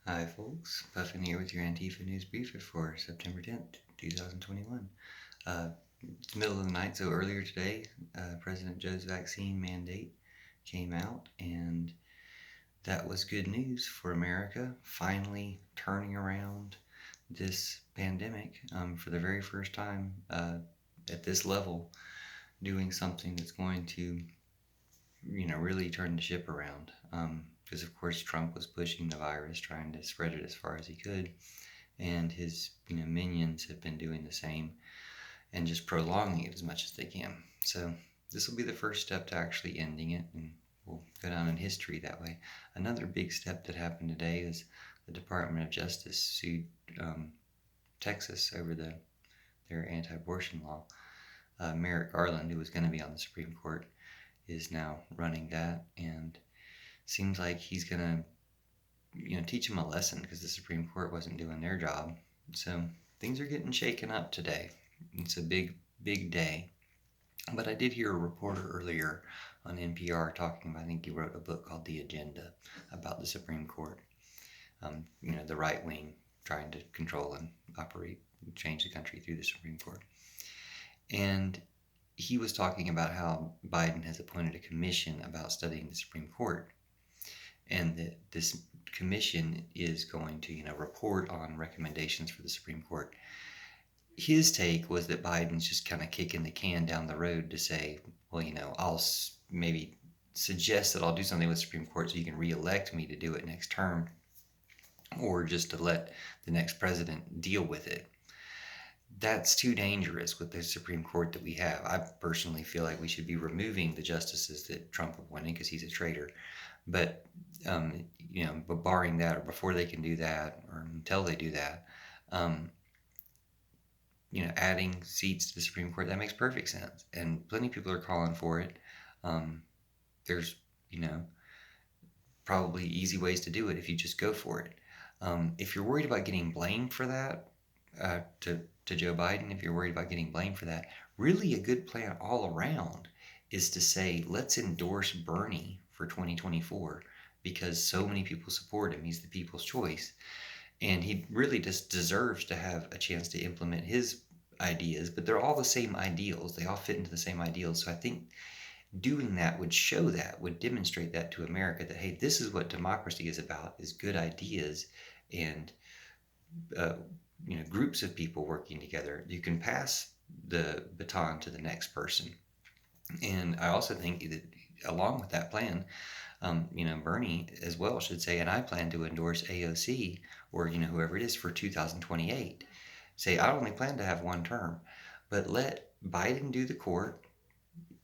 Hi, folks. Puffin here with your Antifa News Briefer for September 10th, 2021. It's the middle of the night, so earlier today, President Joe's vaccine mandate came out, and that was good news for America, finally turning around this pandemic for the very first time at this level, doing something that's going to really turn the ship around. Because of course Trump was pushing the virus, trying to spread it as far as he could, and his minions have been doing the same and just prolonging it as much as they can. So this will be the first step to actually ending it, and we'll go down in history that way. Another big step that happened today is the Department of Justice sued Texas over their anti-abortion law. Merrick Garland, who was going to be on the Supreme Court, is now running that, and seems like he's gonna teach him a lesson because the Supreme Court wasn't doing their job. So things are getting shaken up today. It's a big day. But I did hear a reporter earlier on NPR talking about, I think he wrote a book called The Agenda about the Supreme Court. The right wing trying to control and operate, change the country through the Supreme Court. And he was talking about how Biden has appointed a commission about studying the Supreme Court, and that this commission is going to, report on recommendations for the Supreme Court. His take was that Biden's just kind of kicking the can down the road to say, well, I'll maybe suggest that I'll do something with the Supreme Court so you can reelect me to do it next term, or just to let the next president deal with it. That's too dangerous with the Supreme Court that we have. I personally feel like we should be removing the justices that Trump appointed because he's a traitor. But but barring that, or before they can do that, or until they do that, adding seats to the Supreme Court, that makes perfect sense, and plenty of people are calling for it. There's probably easy ways to do it if you just go for it. If you're worried about getting blamed for that, to Joe Biden, if you're worried about getting blamed for that, really a good plan all around is to say, let's endorse Bernie for 2024 because so many people support him. He's the people's choice. And he really just deserves to have a chance to implement his ideas, but they're all the same ideals. They all fit into the same ideals. So I think doing that would show that, would demonstrate that to America, that, hey, this is what democracy is about, is good ideas and groups of people working together. You can pass the baton to the next person. And I also think that along with that plan, Bernie as well should say, and I plan to endorse AOC or, whoever it is for 2028. Say, I only plan to have one term, but let Biden do the court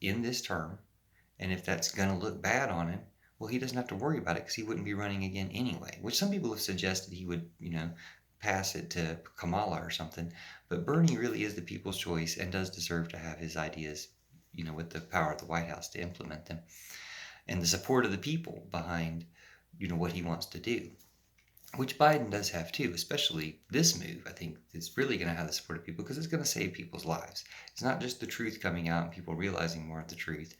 in this term. And if that's going to look bad on him, well, he doesn't have to worry about it because he wouldn't be running again anyway, which some people have suggested he would, pass it to Kamala or something. But Bernie really is the people's choice and does deserve to have his ideas, with the power of the White House to implement them and the support of the people behind, what he wants to do, which Biden does have too, especially this move. I think it's really going to have the support of people because it's going to save people's lives. It's not just the truth coming out and people realizing more of the truth,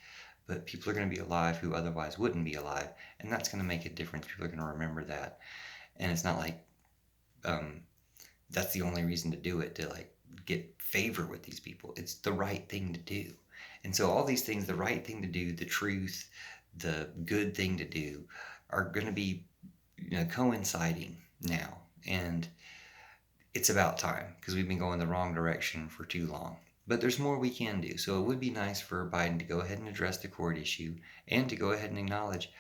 but people are going to be alive who otherwise wouldn't be alive, and that's going to make a difference. People are going to remember that, and it's not like that's the only reason to do it, to get favor with these people. It's the right thing to do. And so all these things, the right thing to do, the truth, the good thing to do, are going to be coinciding now. And it's about time because we've been going the wrong direction for too long. But there's more we can do. So it would be nice for Biden to go ahead and address the court issue and to go ahead and acknowledge,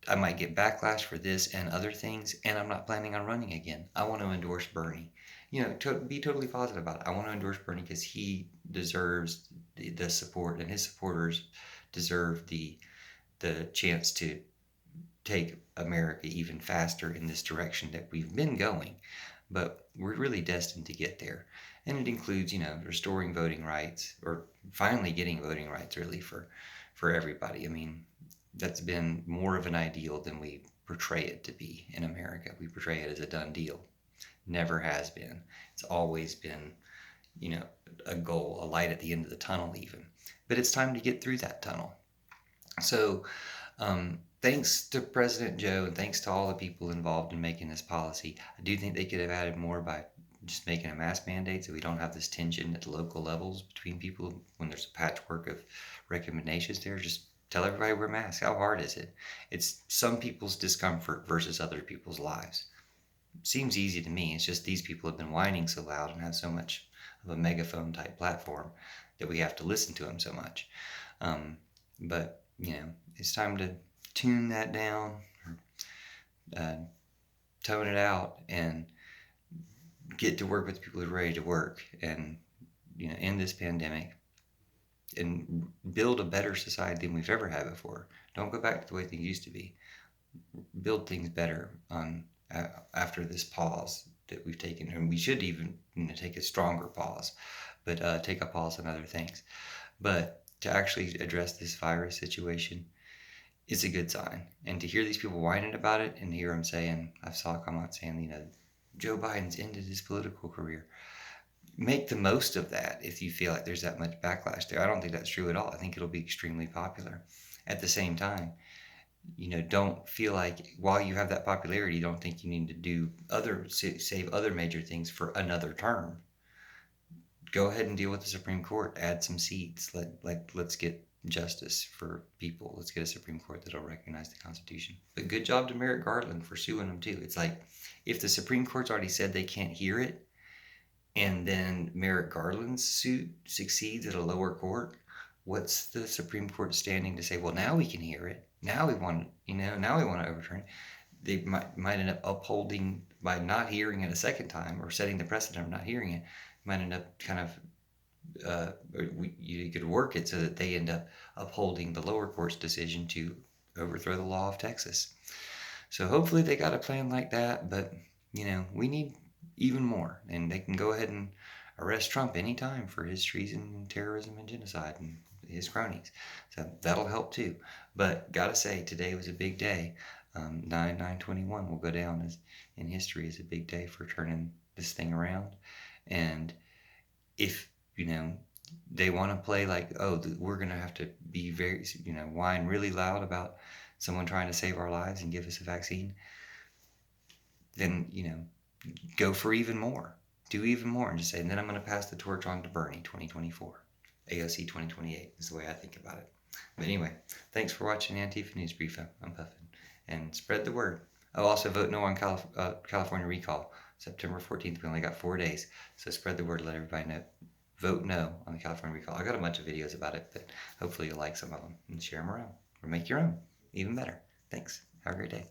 I might get backlash for this and other things, and I'm not planning on running again. I want to endorse Bernie. To be totally positive about it. I want to endorse Bernie because he deserves the support, and his supporters deserve the chance to take America even faster in this direction that we've been going. But we're really destined to get there. And it includes, restoring voting rights, or finally getting voting rights really for everybody. I mean, that's been more of an ideal than we portray it to be in America. We portray it as a done deal. Never has been. It's always been, a goal, a light at the end of the tunnel even. But it's time to get through that tunnel. So thanks to President Joe and thanks to all the people involved in making this policy, I do think they could have added more by just making a mask mandate so we don't have this tension at the local levels between people when there's a patchwork of recommendations there. Just tell everybody wear masks. How hard is it? It's some people's discomfort versus other people's lives. Seems easy to me. It's just these people have been whining so loud and have so much of a megaphone type platform that we have to listen to them so much. But it's time to tune that down, or tone it out, and get to work with people who are ready to work, and end this pandemic and build a better society than we've ever had before. Don't go back to the way things used to be. Build things better on after this pause that we've taken, and we should even take a stronger pause, but take a pause on other things. But to actually address this virus situation is a good sign. And to hear these people whining about it and hear them saying, I saw a comment saying, Joe Biden's ended his political career. Make the most of that if you feel like there's that much backlash there. I don't think that's true at all. I think it'll be extremely popular. At the same time, don't feel like while you have that popularity, don't think you need to do save other major things for another term. Go ahead and deal with the Supreme Court. Add some seats. Let's get justice for people. Let's get a Supreme Court that'll recognize the Constitution. But good job to Merrick Garland for suing them too. It's like if the Supreme Court's already said they can't hear it, and then Merrick Garland's suit succeeds at a lower court, what's the Supreme Court standing to say? Well, now we can hear it. Now we want, now we want to overturn it. They might end up upholding by not hearing it a second time, or setting the precedent of not hearing it. Might end up kind of you could work it so that they end up upholding the lower court's decision to overthrow the law of Texas. So hopefully they got a plan like that, but we need even more, and they can go ahead and arrest Trump anytime for his treason and terrorism and genocide and his cronies. So that'll help too. But gotta say, today was a big day. 9/9/21 will go down as in history as a big day for turning this thing around. And if they want to play like, oh, we're gonna have to be very whine really loud about someone trying to save our lives and give us a vaccine, then go for even more. Do even more and just say, and then I'm going to pass the torch on to Bernie 2024. AOC 2028 is the way I think about it. But anyway, thanks for watching Antifa News Brief. I'm Puffin. And spread the word. I'll also vote no on California recall. September 14th. We only got 4 days. So spread the word. Let everybody know. Vote no on the California recall. I got a bunch of videos about it, but hopefully you'll like some of them and share them around. Or make your own. Even better. Thanks. Have a great day.